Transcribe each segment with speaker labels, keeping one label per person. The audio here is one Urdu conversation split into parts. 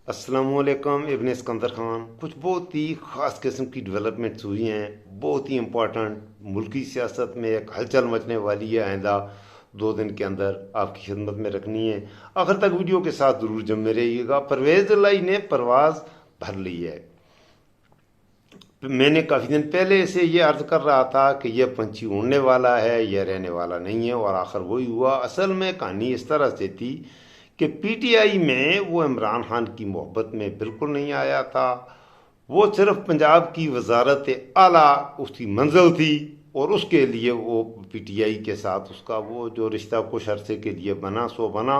Speaker 1: السلام علیکم ابن اسکندر خان. کچھ بہت ہی خاص قسم کی ڈیولپمنٹس ہوئی ہیں، بہت ہی امپورٹنٹ. ملکی سیاست میں ایک ہلچل مچنے والی ہے. آئندہ 2 دن کے اندر آپ کی خدمت میں رکھنی ہے. آخر تک ویڈیو کے ساتھ ضرور جمے رہیے گا. پرویز الہی نے پرواز بھر لی ہے. میں نے کافی دن پہلے اسے یہ عرض کر رہا تھا کہ یہ پنچھی اڑنے والا ہے، یہ رہنے والا نہیں ہے، اور آخر وہی ہوا. اصل میں کہانی اس طرح سے تھی کہ پی ٹی آئی میں وہ عمران خان کی محبت میں بالکل نہیں آیا تھا. وہ صرف پنجاب کی وزارت اعلیٰ اس کی منزل تھی، اور اس کے لیے وہ پی ٹی آئی کے ساتھ اس کا وہ جو رشتہ کچھ عرصے کے لیے بنا سو بنا،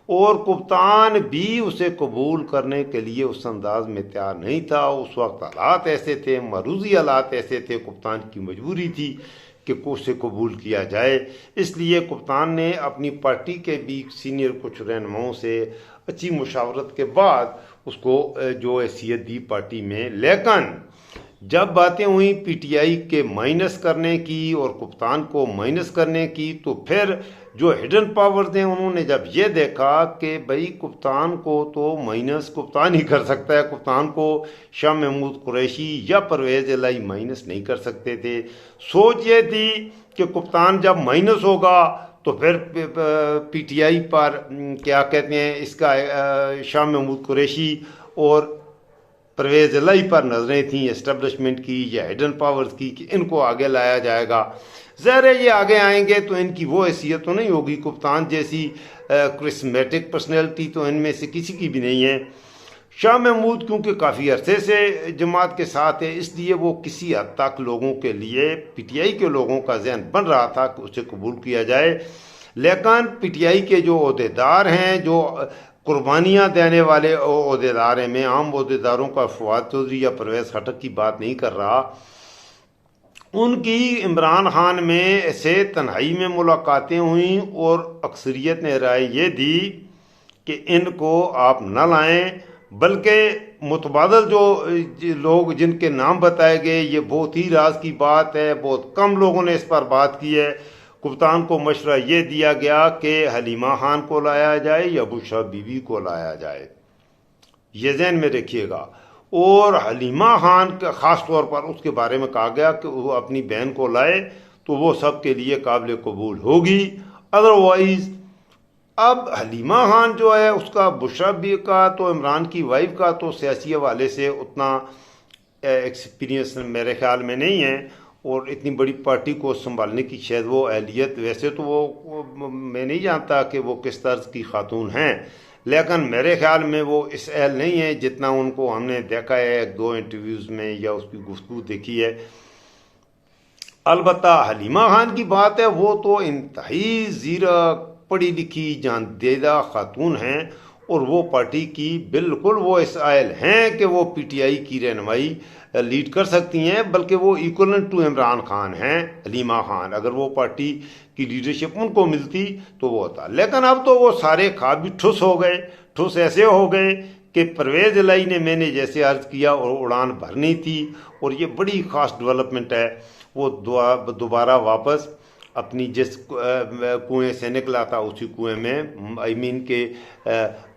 Speaker 1: اور کپتان بھی اسے قبول کرنے کے لیے اس انداز میں تیار نہیں تھا. اس وقت حالات ایسے تھے، معروضی حالات ایسے تھے، کپتان کی مجبوری تھی کہ اسے قبول کیا جائے. اس لیے کپتان نے اپنی پارٹی کے بھی سینئر کچھ رہنماؤں سے اچھی مشاورت کے بعد اس کو جو حیثیت دی پارٹی میں. لیکن جب باتیں ہوئیں پی ٹی آئی کے مائنس کرنے کی اور کپتان کو مائنس کرنے کی، تو پھر جو ہڈن پاورز ہیں انہوں نے جب یہ دیکھا کہ بھئی کپتان کو تو مائنس کپتان ہی کر سکتا ہے، کپتان کو شاہ محمود قریشی یا پرویز الہی مائنس نہیں کر سکتے تھے. سوچ یہ تھی کہ کپتان جب مائنس ہوگا تو پھر پی ٹی آئی پر کیا کہتے ہیں اس کا شاہ محمود قریشی اور پرویز الہی پر نظریں تھیں اسٹیبلشمنٹ کی یا ہڈن پاورز کی کہ ان کو آگے لایا جائے گا. ظاہر ہے یہ آگے آئیں گے تو ان کی وہ حیثیت تو نہیں ہوگی، کپتان جیسی کرسمیٹک پرسنالٹی تو ان میں سے کسی کی بھی نہیں ہے. شاہ محمود کیونکہ کافی عرصے سے جماعت کے ساتھ ہے، اس لیے وہ کسی حد تک لوگوں کے لیے پی ٹی آئی کے لوگوں کا ذہن بن رہا تھا کہ اسے قبول کیا جائے. لیکن پی ٹی آئی کے جو عہدیدار ہیں، جو قربانیاں دینے والے عہدیدار ہیں، میں عام عہدیداروں کا فواد چودھری یا پرویز خٹک کی بات نہیں کر رہا، ان کی عمران خان میں سے تنہائی میں ملاقاتیں ہوئیں اور اکثریت نے رائے یہ دی کہ ان کو آپ نہ لائیں، بلکہ متبادل جو لوگ جن کے نام بتائے گئے، یہ بہت ہی راز کی بات ہے، بہت کم لوگوں نے اس پر بات کی ہے. کپتان کو مشورہ یہ دیا گیا کہ حلیمہ خان کو لایا جائے یا بشریٰ بی بی کو لایا جائے، یہ ذہن میں رکھیے گا. اور حلیمہ خان کا خاص طور پر اس کے بارے میں کہا گیا کہ وہ اپنی بہن کو لائے تو وہ سب کے لیے قابل قبول ہوگی. ادروائز اب حلیمہ خان جو ہے اس کا بشریٰ بی کا تو عمران کی وائف کا تو سیاسی حوالے سے اتنا ایکسپیرینس میرے خیال میں نہیں ہے، اور اتنی بڑی پارٹی کو سنبھالنے کی شاید وہ اہلیت، ویسے تو وہ میں نہیں جانتا کہ وہ کس طرز کی خاتون ہیں، لیکن میرے خیال میں وہ اس اہل نہیں ہے جتنا ان کو ہم نے دیکھا ہے 1-2 انٹرویوز میں یا اس کی گفتگو دیکھی ہے. البتہ حلیمہ خان کی بات ہے، وہ تو انتہائی زیرک، پڑھی لکھی، جان دیدہ خاتون ہیں، اور وہ پارٹی کی بالکل وہ اس آئل ہیں کہ وہ پی ٹی آئی کی رہنمائی لیڈ کر سکتی ہیں، بلکہ وہ ایکولنٹ ٹو عمران خان ہیں حلیمہ خان. اگر وہ پارٹی کی لیڈرشپ ان کو ملتی تو وہ ہوتا. لیکن اب تو وہ سارے خواب بھی ٹھس ہو گئے. ٹھس ایسے ہو گئے کہ پرویز الہی نے میں نے جیسے عرض کیا اور اڑان بھرنی تھی، اور یہ بڑی خاص ڈیولپمنٹ ہے. وہ دوبارہ واپس اپنی جس کنویں سے نکلا تھا اسی کنویں میں کہ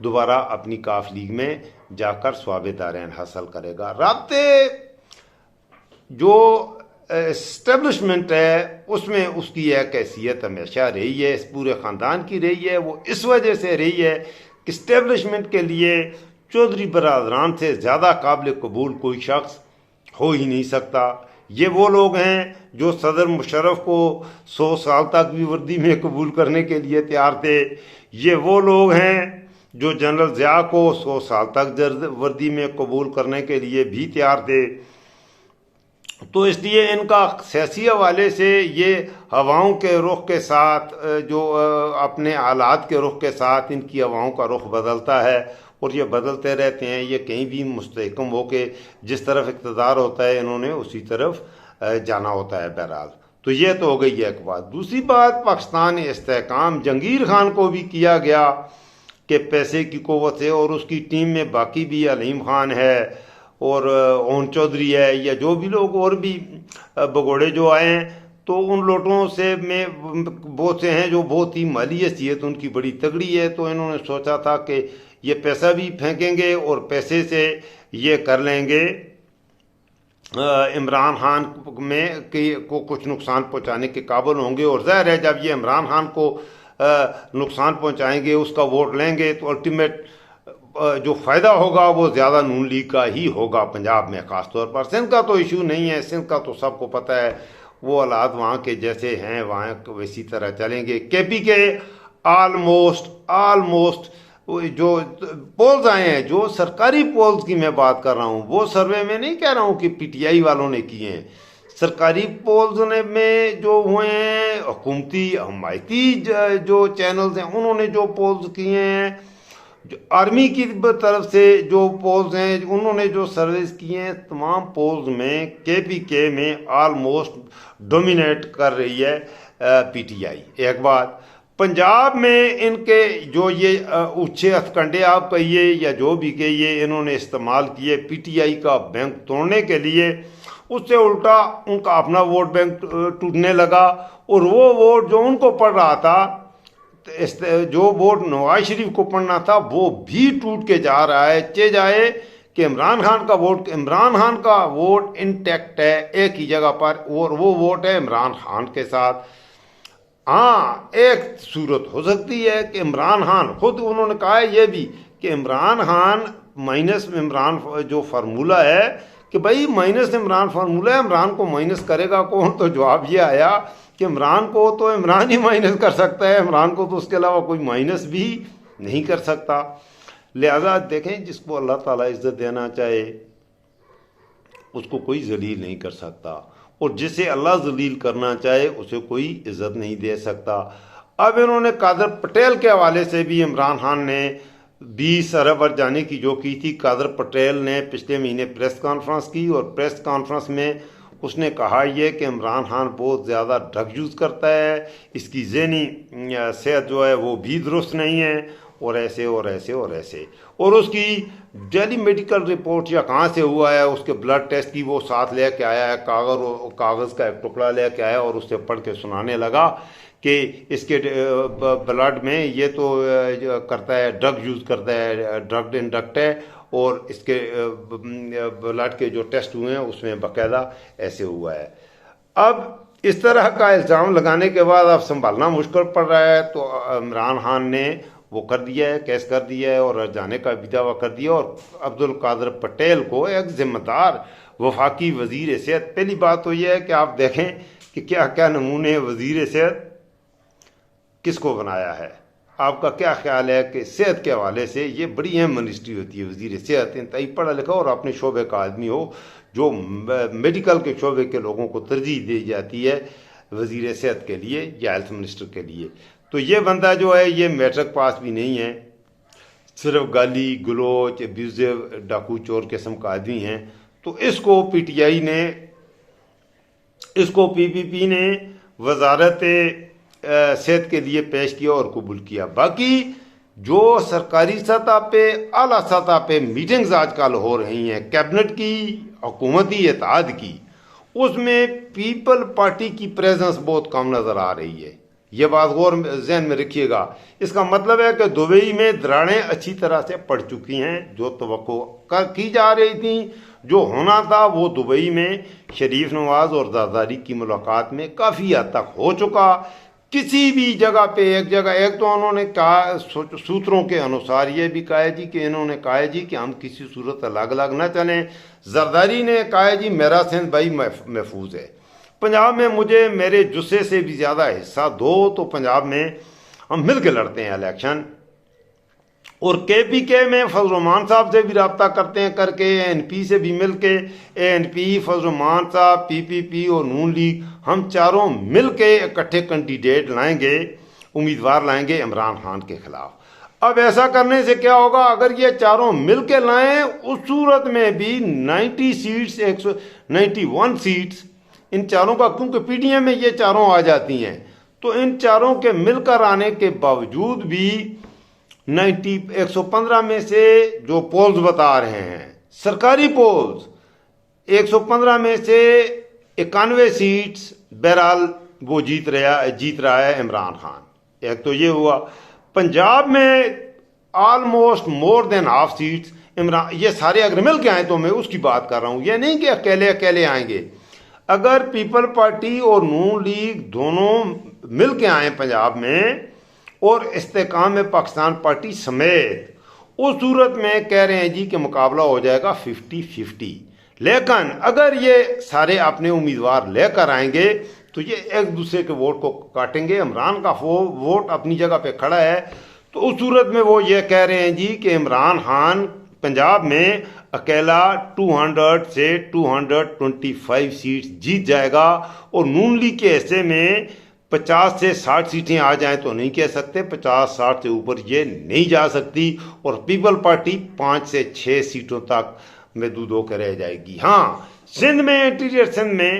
Speaker 1: دوبارہ اپنی کاف لیگ میں جا کر ثواب دارین حاصل کرے گا. رابطے جو اسٹیبلشمنٹ ہے اس میں اس کی ایک حیثیت ہمیشہ رہی ہے، اس پورے خاندان کی رہی ہے. وہ اس وجہ سے رہی ہے کہ اسٹیبلشمنٹ کے لیے چودھری برادران سے زیادہ قابل قبول کوئی شخص ہو ہی نہیں سکتا. یہ وہ لوگ ہیں جو صدر مشرف کو 100 سال تک بھی وردی میں قبول کرنے کے لیے تیار تھے. یہ وہ لوگ ہیں جو جنرل ضیاء کو 100 سال تک وردی میں قبول کرنے کے لیے بھی تیار تھے. تو اس لیے ان کا سیاسی حوالے سے یہ ہواؤں کے رخ کے ساتھ، جو اپنے حالات کے رخ کے ساتھ ان کی ہواؤں کا رخ بدلتا ہے، اور یہ بدلتے رہتے ہیں. یہ کہیں بھی مستحکم ہو کے جس طرف اقتدار ہوتا ہے انہوں نے اسی طرف جانا ہوتا ہے. بہرحال تو یہ تو ہو گئی ایک بات. دوسری بات، پاکستان استحکام جہانگیر خان کو بھی کیا گیا کہ پیسے کی قوت ہے، اور اس کی ٹیم میں باقی بھی علیم خان ہے اور اون چودھری ہے، یا جو بھی لوگ اور بھی بگوڑے جو آئے ہیں، تو ان لوٹوں سے میں بہت سے ہیں جو بہت ہی مالی حیثیت ان کی بڑی تگڑی ہے. تو انہوں نے سوچا تھا کہ یہ پیسہ بھی پھینکیں گے اور پیسے سے یہ کر لیں گے عمران خان کو کچھ نقصان پہنچانے کے قابل ہوں گے. اور ظاہر ہے جب یہ عمران خان کو نقصان پہنچائیں گے، اس کا ووٹ لیں گے، تو الٹیمیٹ جو فائدہ ہوگا وہ زیادہ نون لیگ کا ہی ہوگا پنجاب میں خاص طور پر. سندھ کا تو ایشو نہیں ہے، سندھ کا تو سب کو پتہ ہے وہ حالات وہاں کے جیسے ہیں وہاں ویسی طرح چلیں گے. کے پی کے آلموسٹ جو پولز آئے ہیں، جو سرکاری پولز کی میں بات کر رہا ہوں، وہ سروے میں نہیں کہہ رہا ہوں کہ پی ٹی آئی والوں نے کیے ہیں، سرکاری پولز میں جو ہوئے ہیں، حکومتی حمایتی جو چینلز ہیں انہوں نے جو پولز کیے ہیں، جو آرمی کی طرف سے جو پولز ہیں انہوں نے جو سرویز کیے ہیں، تمام پولز میں کے پی کے میں آلموسٹ ڈومینیٹ کر رہی ہے پی ٹی آئی. ایک بات پنجاب میں ان کے جو یہ اچھے ہتھکنڈے آپ کہیے یا جو بھی کہیے انہوں نے استعمال کیے پی ٹی آئی کا بینک توڑنے کے لیے، اس سے الٹا ان کا اپنا ووٹ بینک ٹوٹنے لگا. اور وہ ووٹ جو ان کو پڑ رہا تھا، جو ووٹ نواز شریف کو پڑنا تھا، وہ بھی ٹوٹ کے جا رہا ہے. چے جائے کہ عمران خان کا ووٹ انٹیکٹ ہے ایک ہی جگہ پر، اور وہ ووٹ ہے عمران خان کے ساتھ. ہاں ایک صورت ہو سکتی ہے کہ عمران خان خود انہوں نے کہا ہے یہ بھی کہ عمران خان مائنس عمران جو فارمولہ ہے کہ بھائی مائنس عمران فارمولہ ہے، عمران کو مائنس کرے گا کون؟ تو جواب یہ آیا کہ عمران کو تو عمران ہی مائنس کر سکتا ہے، عمران کو تو اس کے علاوہ کوئی مائنس بھی نہیں کر سکتا. لہذا دیکھیں جس کو اللہ تعالیٰ عزت دینا چاہے اس کو کوئی ذلیل نہیں کر سکتا، اور جسے اللہ ذلیل کرنا چاہے اسے کوئی عزت نہیں دے سکتا. اب انہوں نے قادر پٹیل کے حوالے سے بھی عمران خان نے 20 ارب پر جانے کی جو کی تھی، قادر پٹیل نے پچھلے مہینے پریس کانفرنس کی، اور پریس کانفرنس میں اس نے کہا یہ کہ عمران خان بہت زیادہ ڈرگ یوز کرتا ہے، اس کی ذہنی صحت جو ہے وہ بھی درست نہیں ہے، اور ایسے اور ایسے اور ایسے. اور اس کی ڈیلی میڈیکل رپورٹ یا کہاں سے ہوا ہے، اس کے بلڈ ٹیسٹ کی وہ ساتھ لے کے آیا ہے، کاغذ کا ایک ٹکڑا لے کے آیا اور اس سے پڑھ کے سنانے لگا کہ اس کے بلڈ میں یہ تو کرتا ہے، ڈرگ یوز کرتا ہے، ڈرگ انڈکٹ ہے، اور اس کے بلڈ کے جو ٹیسٹ ہوئے ہیں اس میں باقاعدہ ایسے ہوا ہے. اب اس طرح کا الزام لگانے کے بعد اب سنبھالنا مشکل پڑ رہا ہے، تو عمران خان نے وہ کر دیا ہے، کیس کر دیا ہے اور جانے کا بھی دعویٰ کر دیا، اور عبدالقادر پٹیل کو ایک ذمہ دار وفاقی وزیر صحت. پہلی بات تو یہ ہے کہ آپ دیکھیں کہ کیا کیا نمونے وزیر صحت کس کو بنایا ہے. آپ کا کیا خیال ہے کہ صحت کے حوالے سے یہ بڑی اہم منسٹری ہوتی ہے وزیر صحت، انتہائی پڑھا لکھا اور اپنے شعبے کا آدمی ہو، جو میڈیکل کے شعبے کے لوگوں کو ترجیح دی جاتی ہے وزیر صحت کے لیے یا ہیلتھ منسٹر کے لیے. تو یہ بندہ جو ہے یہ میٹرک پاس بھی نہیں ہے، صرف گالی گلوچ ابیوزو ڈاکو چور قسم کا آدمی ہے. تو اس کو پی ٹی آئی نے، اس کو پی پی پی نے وزارت صحت کے لیے پیش کیا اور قبول کیا. باقی جو سرکاری سطح پہ اعلیٰ سطح پہ میٹنگز آج کل ہو رہی ہیں کیبنٹ کی، حکومتی اتحاد کی، اس میں پیپل پارٹی کی پریزنس بہت کم نظر آ رہی ہے. یہ بات غور ذہن میں رکھیے گا. اس کا مطلب ہے کہ دبئی میں دراڑیں اچھی طرح سے پڑ چکی ہیں. جو توقع کی جا رہی تھیں، جو ہونا تھا، وہ دبئی میں شریف نواز اور زرداری کی ملاقات میں کافی حد تک ہو چکا. کسی بھی جگہ پہ ایک تو انہوں نے کہا، سوتروں کے انوسار یہ بھی کہا جی کہ انہوں نے کہا جی کہ ہم کسی صورت الگ الگ نہ چلیں. زرداری نے کہا جی میرا سندھ بھائی محفوظ ہے، پنجاب میں مجھے میرے جسے سے بھی زیادہ حصہ دو تو پنجاب میں ہم مل کے لڑتے ہیں الیکشن. اور کے پی کے میں فضل الرحمان صاحب سے بھی رابطہ کرتے ہیں کر کے، اے این پی سے بھی مل کے، اے این پی، فضل الرحمان صاحب، پی پی پی اور نون لیگ، ہم چاروں مل کے اکٹھے کینڈیڈیٹ لائیں گے، امیدوار لائیں گے عمران خان کے خلاف. اب ایسا کرنے سے کیا ہوگا؟ اگر یہ چاروں مل کے لائیں، اس صورت میں بھی 90 سیٹس، 191 سیٹس ان چاروں کا، کیونکہ پی ڈی ایم میں یہ چاروں آ جاتی ہیں، تو ان چاروں کے مل کر آنے کے باوجود بھی 115 میں سے جو پولز بتا رہے ہیں سرکاری پولز، 115 میں سے 91 سیٹس بہرحال وہ جیت رہا ہے عمران خان. ایک تو یہ ہوا. پنجاب میں آلموسٹ مور دین ہاف سیٹس عمران، یہ سارے اگر مل کے آئیں تو میں اس کی بات کر رہا ہوں، یہ نہیں کہ اکیلے اکیلے آئیں گے. اگر پیپل پارٹی اور نون لیگ دونوں مل کے آئیں پنجاب میں اور استحکام پاکستان پارٹی سمیت، اس صورت میں کہہ رہے ہیں جی کہ مقابلہ ہو جائے گا 50-50. لیکن اگر یہ سارے اپنے امیدوار لے کر آئیں گے تو یہ ایک دوسرے کے ووٹ کو کاٹیں گے. عمران کا ووٹ اپنی جگہ پہ کھڑا ہے، تو اس صورت میں وہ یہ کہہ رہے ہیں جی کہ عمران خان پنجاب میں اکیلا 200 سے 225 سیٹس جیت جائے گا، اور نون لیگ کے حصے میں 50 سے 60 سیٹیں آ جائیں تو نہیں کہہ سکتے، 50-60 سے اوپر یہ نہیں جا سکتی، اور پیپل پارٹی 5 سے 6 سیٹوں تک محدود ہو کے رہ جائے گی. ہاں، سندھ میں، انٹیریئر سندھ میں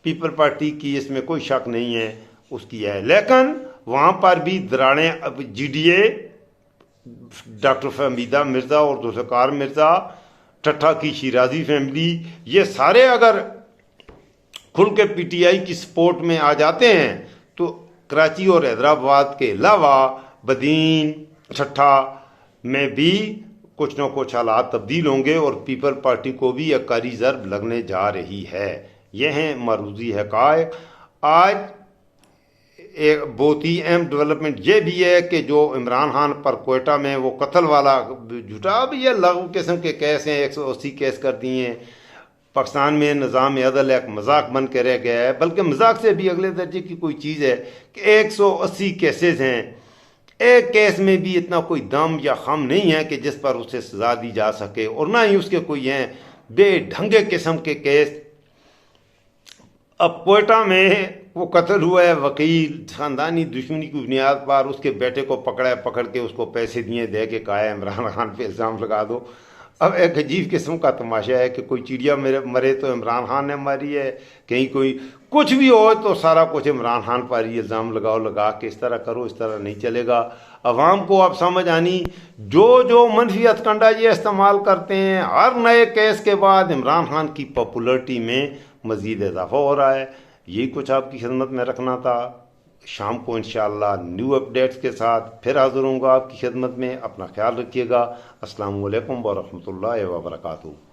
Speaker 1: پیپل پارٹی کی اس میں کوئی شک نہیں ہے، اس کی ہے، لیکن وہاں پر بھی دراڑیں، اب G D A, doctor Fahmida Mirza اور ذوالفقار مرزا، ٹھٹھا کی شیرازی فیملی، یہ سارے اگر کھل کے پی ٹی آئی کی سپورٹ میں آ جاتے ہیں تو کراچی اور حیدرآباد کے علاوہ بدین، ٹھٹھا میں بھی کچھ نہ کچھ حالات تبدیل ہوں گے، اور پیپل پارٹی کو بھی ایک کاری ضرب لگنے جا رہی ہے. یہ ہیں معروضی حقائق. آج ایک بہت ہی اہم ڈیولپمنٹ یہ بھی ہے کہ جو عمران خان پر کوئٹہ میں وہ قتل والا جھوٹا، اب یہ لغو قسم کے کیس ہیں، 180 کیس کر دیے ہیں. پاکستان میں نظام عدل ایک مذاق بن کے رہ گیا ہے، بلکہ مذاق سے بھی اگلے درجے کی کوئی چیز ہے کہ 180 کیسز ہیں. ایک کیس میں بھی اتنا کوئی دم یا خم نہیں ہے کہ جس پر اسے سزا دی جا سکے، اور نہ ہی اس کے کوئی ہیں بے ڈھنگے قسم کے کیس. اب کوئٹہ میں وہ قتل ہوا ہے، وکیل خاندانی دشمنی کی بنیاد پر اس کے بیٹے کو پکڑ کے اس کو پیسے دیے، دے کے کہا ہے عمران خان پہ الزام لگا دو. اب ایک عجیب قسم کا تماشا ہے کہ کوئی چڑیا مرے تو عمران خان نے ماری ہے، کہیں کوئی کچھ بھی ہو تو سارا کچھ عمران خان پر ہی الزام لگا کے اس طرح کرو، اس طرح نہیں چلے گا. عوام کو اب سمجھ آنی، جو منفی ہتھ کنڈا یہ استعمال کرتے ہیں، ہر نئے کیس کے بعد عمران خان کی پاپولرٹی میں مزید اضافہ ہو رہا ہے. یہی کچھ آپ کی خدمت میں رکھنا تھا. شام کو انشاءاللہ نیو اپڈیٹس کے ساتھ پھر حاضر ہوں گا آپ کی خدمت میں. اپنا خیال رکھیے گا. السلام علیکم ورحمۃ اللہ وبرکاتہ.